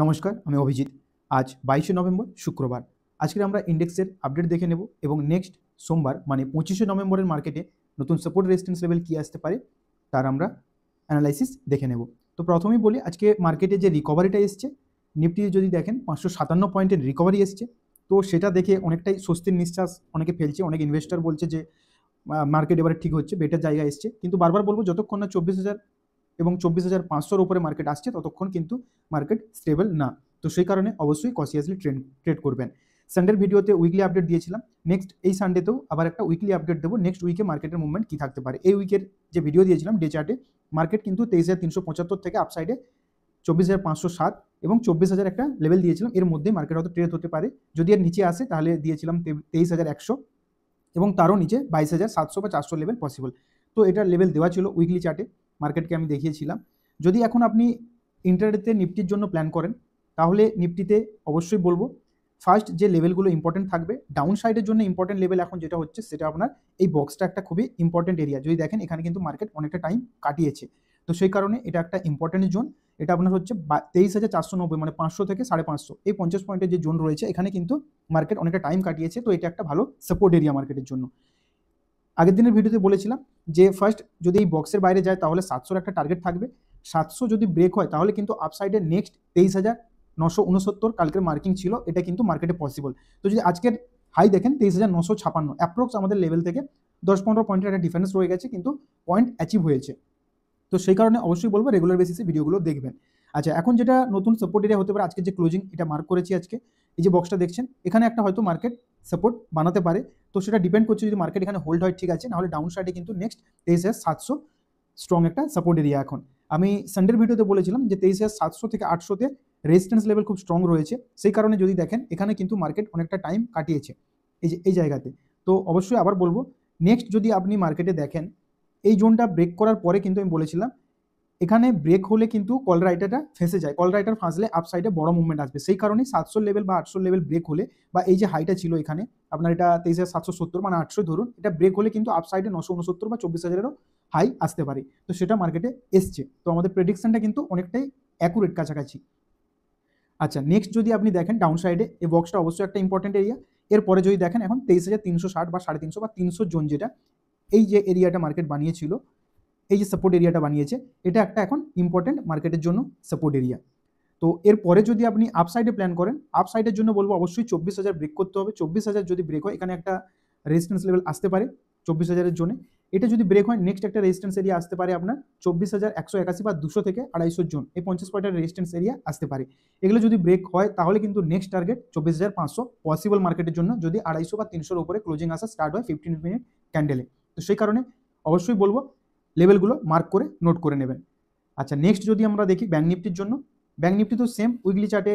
নমস্কার, আমি অভিজিৎ। আজ 22শে নভেম্বর শুক্রবার। আজকে আমরা ইন্ডেক্সের আপডেট দেখে নেব এবং নেক্সট সোমবার মানে 25শে নভেম্বরের মার্কেটে নতুন সাপোর্ট রেজিস্ট্যান্স লেভেল কী আসতে পারে তার আমরা অ্যানালাইসিস দেখে নেব। তো প্রথমেই বলি, আজকে মার্কেটে যে রিকভারিটা এসছে, নিফটি যদি দেখেন 557 পয়েন্টের রিকভারি এসছে। তো সেটা দেখে অনেকটাই স্বস্তির নিঃশ্বাস অনেকে ফেলছে। অনেক ইনভেস্টর বলছে যে মার্কেট এবারে ঠিক হচ্ছে, বেটার জায়গায় এসছে। কিন্তু বারবার বলবো, যতক্ষণ না 24,000 এবং 24,500-র উপরে মার্কেট আসছে ততক্ষণ কিন্তু মার্কেট স্টেবল না। তো সেই কারণে অবশ্যই কনসিয়াসলি ট্রেড করবেন। সানডের ভিডিওতে উইকলি আপডেট দিয়েছিলাম। নেক্সট এই সানডেতেও আবার একটা উইকলি আপডেট দেবো, নেক্সট উইকে মার্কেটের মুভমেন্ট কী থাকতে পারে। এই উইকের যে ভিডিও দিয়েছিলাম ডে চার্টে, মার্কেট কিন্তু 23,375 থেকে আপসাইডে 24,507 এবং 24,000 একটা লেভেল দিয়েছিলাম। এর মধ্যেই মার্কেট হয়তো ট্রেড হতে পারে। যদি এর নিচে আসে তাহলে দিয়েছিলাম 23,100 এবং তারও নিচে 22,700 বা 400 লেভেল পসিবল। তো এটা লেভেল দেওয়া ছিল উইকলি চার্টে, মার্কেটকে আমি দেখিয়েছিলাম। যদি এখন আপনি ইন্টারডেতে নিফটির জন্য প্ল্যান করেন, তাহলে নিফটিতে অবশ্যই বলবো ফার্স্ট যে লেভেলগুলো ইম্পর্টেন্ট থাকবে, ডাউন সাইডের জন্য ইম্পর্টেন্ট লেভেল এখন যেটা হচ্ছে সেটা আপনার এই বক্সটা একটা খুবই ইম্পর্টেন্ট এরিয়া। যদি দেখেন এখানে কিন্তু মার্কেট অনেকটা টাইম কাটিয়েছে, তো সেই কারণে এটা একটা ইম্পর্টেন্ট জোন। এটা আপনার হচ্ছে 23,490 মানে 500 থেকে 550, এই 50 পয়েন্টের যে জোন রয়েছে এখানে কিন্তু মার্কেট অনেকটা টাইম কাটিয়েছে। তো এটা একটা ভালো সাপোর্ট এরিয়া মার্কেটের জন্য। আগের দিনের ভিডিওতে বলেছিলাম যে ফার্স্ট যদি এই বক্সের বাইরে যায় তাহলে 700 একটা টার্গেট থাকবে। 700 যদি ব্রেক হয় তাহলে কিন্তু আপসাইডে নেক্সট 23,969 কালকের মার্কিং ছিল, এটা কিন্তু মার্কেটে পসিবল। তো যদি আজকের হাই দেখেন 23,956, অ্যাপ্রক্স আমাদের লেভেল থেকে 10-15 পয়েন্টের একটা ডিফারেন্স রয়ে গেছে, কিন্তু পয়েন্ট অ্যাচিভ হয়েছে। তো সেই কারণে অবশ্যই বলবো রেগুলার বেসিসে ভিডিওগুলো দেখবেন। আচ্ছা, এখন যেটা নতুন সাপোর্ট এরিয়া হতে পারে, আজকে যে ক্লোজিং এটা মার্ক করেছি আজকে, এই যে বক্সটা দেখছেন এখানে একটা হয়তো মার্কেট সাপোর্ট বানাতে পারে। তো সেটা ডিপেন্ড করছে যদি মার্কেট এখানে হোল্ড হয় ঠিক আছে, নাহলে ডাউন সাইডে কিন্তু নেক্সট 23,700 স্ট্রং একটা সাপোর্ট এরিয়া। এখন আমি সানডের ভিডিওতে বলেছিলাম যে 23,700 থেকে 800-তে রেজিস্ট্যান্স লেভেল খুব স্ট্রং রয়েছে। সেই কারণে যদি দেখেন এখানে কিন্তু মার্কেট অনেকটা টাইম কাটিয়েছে এই যে এই জায়গাতে। তো অবশ্যই আবার বলবো, নেক্সট যদি আপনি মার্কেটে দেখেন এই জোনটা ব্রেক করার পরে কিন্তু আমি বলেছিলাম এখানে ব্রেক হলে কিন্তু কল রাইটারটা ফেঁসে যায়, কল রাইটার ফাঁসলে আপসাইডে বড় মুভমেন্ট আসবে। সেই কারণে 700 লেভেল বা 800 লেভেল ব্রেক হলে, বা এই যে হাইটা ছিল এখানে আপনার এটা 23,770 মানে 800 ধরুন, এটা ব্রেক হলে কিন্তু আপসাইডে 969 বা 24,000-এরও হাই আসতে পারে। তো সেটা মার্কেটে এসছে। তো আমাদের প্রেডিকশনটা কিন্তু অনেকটাই অ্যাকুরেট কাছাকাছি। আচ্ছা, নেক্সট যদি আপনি দেখেন ডাউন সাইডে এই বক্সটা অবশ্যই একটা ইম্পর্টেন্ট এরিয়া। এরপরে যদি দেখেন এখন 23,360 বা 350 বা 300 জোন, যেটা এই যে এরিয়াটা মার্কেট বানিয়েছিল, এই যে সাপোর্ট এরিয়াটা বানিয়েছে, এটা একটা এখন ইম্পর্টেন্ট মার্কেটের জন্য সাপোর্ট এরিয়া। তো এরপরে যদি আপনি আপসাইডে প্ল্যান করেন, আপসাইডের জন্য বলবো অবশ্যই 24,000 ব্রেক করতে হবে। 24,000 যদি ব্রেক হয় এখানে একটা রেজিস্ট্যান্স লেভেল আসতে পারে 24,000-এর জন্য। এটা যদি ব্রেক হয় নেক্সট একটা রেজিস্ট্যান্স এরিয়া আসতে পারে আপনার 24,181 বা 200 থেকে 250 জোন, এই 50 পয়েন্টের রেজিস্ট্যান্স এরিয়া আসতে পারে। এগুলো যদি ব্রেক হয় তাহলে কিন্তু নেক্সট টার্গেট 24,500 পসিবল মার্কেটের জন্য, যদি 250 বা 300-র উপরে ক্লোজিং আসা স্টার্ট হয় 15 মিনিট ক্যান্ডেলে। তো সেই কারণে অবশ্যই বলবো লেভেলগুলো মার্ক করে নোট করে নেবেন। আচ্ছা, নেক্সট যদি আমরা দেখি ব্যাঙ্ক নিফটির জন্য, ব্যাঙ্ক নিফটি তো সেম উইকলি চার্টে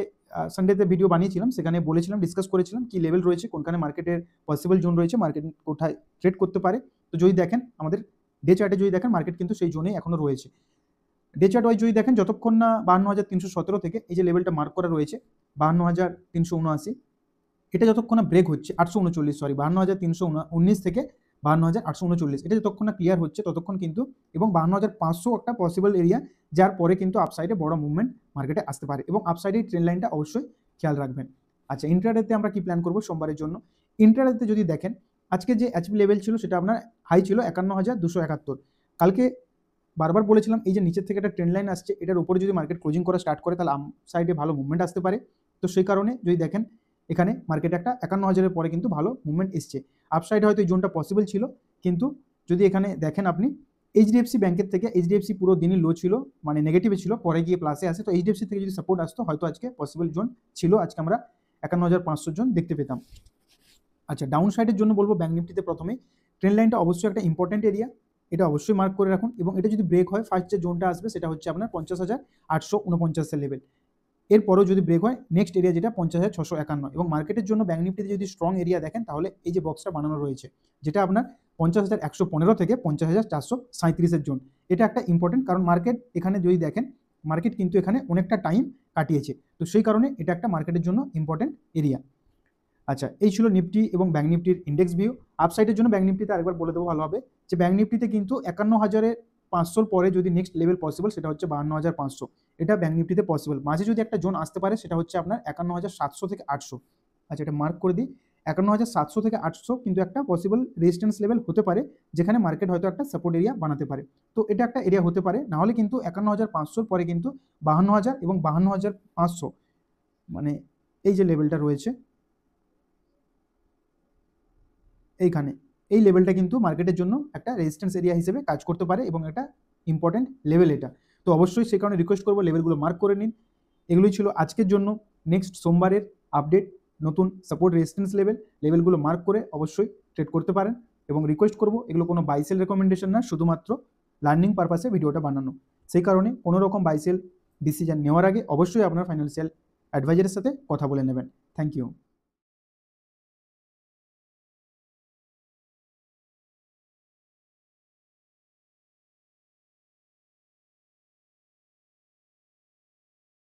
সানডেতে ভিডিও বানিয়েছিলাম, সেখানে বলেছিলাম, ডিসকাস করেছিলাম কি লেভেল রয়েছে, কোনখানে মার্কেটের পসিবল জোন রয়েছে, মার্কেট কোথায় ট্রেড করতে পারে। তো যদি দেখেন আমাদের ডে চার্টে যদি দেখেন মার্কেট কিন্তু সেই জোনেই এখনো রয়েছে। ডে চার্ট ওয়াইজ যদি দেখেন যতক্ষণ না 52,317 থেকে এই যে লেভেলটা মার্ক করা রয়েছে 52,379, এটা যতক্ষণ না ব্রেক হচ্ছে 839, সরি 52,319 থেকে 52,839, এটা যতক্ষণ না ক্লিয়ার হচ্ছে ততক্ষণ কিন্তু, এবং 52,500 একটা পসিবল এরিয়া, যার পরে কিন্তু আপসাইডে বড় মুভমেন্ট মার্কেটে আসতে পারে, এবং আপসাইডে ট্রেন্ড লাইনটা অবশ্যই খেয়াল রাখবেন। আচ্ছা, ইন্ট্রাডেতে আমরা কি প্ল্যান করব সোমবারের জন্য। ইন্ট্রাডেতে যদি দেখেন আজকে যে এইচপি লেভেল ছিল সেটা আপনার হাই ছিল 51,271। কালকে বারবার বলেছিলাম এই যে নিচের থেকে একটা ট্রেন্ড লাইন আসছে, এটার উপরে যদি মার্কেট ক্লোজিং করা স্টার্ট করে তাহলে সাইডে ভালো মুভমেন্ট আসতে পারে। তো সেই কারণে যদি দেখেন এখানে মার্কেটে একটা 51,000-এর পরে কিন্তু ভালো মুভমেন্ট এসছে। আপসাইডে হয়তো এই জোনটা পসিবল ছিল, কিন্তু যদি এখানে দেখেন আপনি এইচডিএফসি ব্যাংকের থেকে, এইচডিএফসি পুরো দিনই লো ছিল মানে নেগেটিভে ছিল, পরে গিয়ে প্লাসে আসে। তো এইচডিএফসি থেকে যদি সাপোর্ট আসতো হয়তো আজকে পসিবল জোন ছিল, আজকে আমরা 51,500 জন দেখতে পেতাম। আচ্ছা, ডাউন সাইডের জন্য বলবো ব্যাঙ্ক নিফটিতে প্রথমে ট্রেন্ড লাইনটা অবশ্যই একটা ইম্পর্টেন্ট এরিয়া, এটা অবশ্যই মার্ক করে রাখুন। এবং এটা যদি ব্রেক হয় ফার্স্ট যে জোনটা আসবে সেটা হচ্ছে আপনার 50,849 লেভেল। এরপরেও যদি ব্রেক হয় নেক্সট এরিয়া যেটা 50,651। এবং মার্কেটের জন্য ব্যাঙ্ক নিফটিতে যদি স্ট্রং এরিয়া দেখেন তাহলে এই যে বক্সটা বানানো রয়েছে, যেটা আপনার 50,115 থেকে 50,437-এর জোন, এটা একটা ইম্পর্টেন্ট, কারণ মার্কেট এখানে যদি দেখেন মার্কেট কিন্তু এখানে অনেকটা টাইম কাটিয়েছে। তো সেই কারণে এটা একটা মার্কেটের জন্য ইম্পর্টেন্ট এরিয়া। আচ্ছা, এই ছিল নিফটি এবং ব্যাঙ্ক নিফটির ইন্ডেক্স ভিউ। আপসাইডের জন্য ব্যাঙ্ক নিফটিতে আরেকবার বলে দেবো ভালো হবে, যে ব্যাঙ্ক নিফটিতে কিন্তু 51,000-এর 500 পরে যদি নেক্সট লেভেল পসিবল সেটা হচ্ছে 52,500, এটা ব্যাঙ্ক নিফটিতে পসিবল। মাঝে যদি একটা জোন আসতে পারে সেটা হচ্ছে আপনার 51,700 থেকে 800। আচ্ছা, এটা মার্ক করে দিই, 51,700 থেকে 800 কিন্তু একটা পসিবল রেজিস্ট্যান্স লেভেল হতে পারে, যেখানে মার্কেট হয়তো একটা সাপোর্ট এরিয়া বানাতে পারে। তো এটা একটা এরিয়া হতে পারে, নাহলে কিন্তু 51,500 পরে কিন্তু 52,000 এবং 52,500 মানে এই যে লেভেলটা রয়েছে এইখানে, এই লেভেলটা কিন্তু মার্কেটের জন্য একটা রেজিস্ট্যান্স এরিয়া হিসেবে কাজ করতে পারে এবং একটা ইম্পর্টেন্ট লেভেল এটা। তো অবশ্যই সেই কারণে রিকোয়েস্ট করবো লেভেলগুলো মার্ক করে নিন। এগুলোই ছিল আজকের জন্য। নেক্সট সোমবারের আপডেট, নতুন সাপোর্ট রেজিস্ট্যান্স লেভেলগুলো মার্ক করে অবশ্যই ট্রেড করতে পারেন। এবং রিকোয়েস্ট করবো, এগুলো কোনো বাইসেল রেকমেন্ডেশন না, শুধুমাত্র লার্নিং পারপাসে ভিডিওটা বানানো। সেই কারণে কোনো রকম বাইসেল ডিসিশন নেওয়ার আগে অবশ্যই আপনার ফাইন্যান্সিয়াল অ্যাডভাইজারের সাথে কথা বলে নেবেন। Thank you.